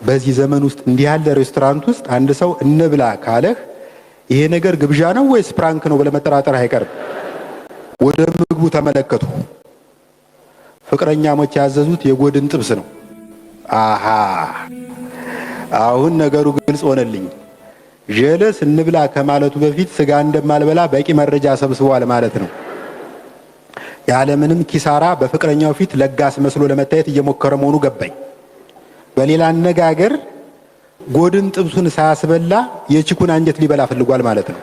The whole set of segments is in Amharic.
በዚህ ዘመን ውስጥ እንዲህ ያለ ሬስቶራንት ውስጥ አንድ ሰው እንብላ ካለህ ይሄ ነገር ግብዣ ነው ወይስ ፕራንክ ነው ብለህ መጠራጠር አይቀርም። ወደ ምግቡ ተመለከቱ። ፍቅረኛሞች ያዘዙት የጎድን ጥብስ ነው። አሃ አሁን ነገሩ ግልጽ ሆነልኝ። ጀለስ እንብላ ከማለቱ በፊት ስጋ እንደማልበላ በቂ መረጃ ሰብስቧል ማለት ነው። ያለምንም ኪሳራ በፍቅረኛው ፊት ለጋስ መስሎ ለመታየት እየሞከረ መሆኑ ገባኝ። በሌላ አነጋገር ጎድን ጥብሱን ሳያስበላ የቺኩን አንጀት ሊበላ ፈልጓል ማለት ነው።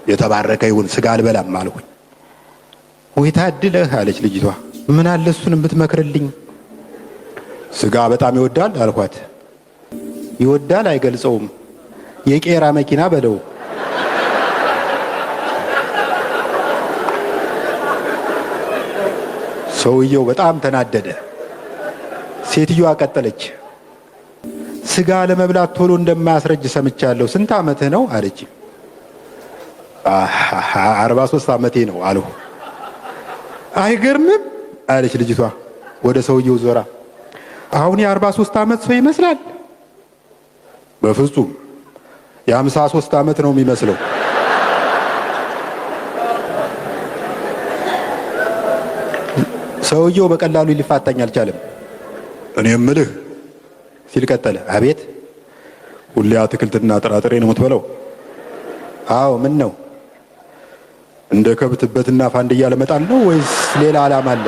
የተባረከ ይሁን ስጋ አልበላም አልኩኝ። ወይ ታድለህ አለች ልጅቷ። ምን አለ እሱን ብትመክርልኝ። ስጋ በጣም ይወዳል አልኳት። ይወዳል አይገልጸውም፣ የቄራ መኪና በለው። ሰውየው በጣም ተናደደ። ሴትዮዋ ቀጠለች። ስጋ ለመብላት ቶሎ እንደማያስረጅ ሰምቻለሁ። ስንት ዓመትህ ነው አለች። 43 ዓመቴ ነው አልሁ። አይገርምም አለች ልጅቷ ወደ ሰውየው ዞራ። አሁን የ43 ዓመት ሰው ይመስላል? በፍጹም የ53 ዓመት ነው የሚመስለው። ሰውየው በቀላሉ ሊፋታኝ አልቻለም። እኔ የምልህ ሲል ቀጠለ። አቤት። ሁሌ አትክልትና ጥራጥሬ ነው የምትበለው? አዎ። ምን ነው እንደ ከብትበትና ፋንድያ ለመጣል ነው ወይስ ሌላ ዓላማ አለ?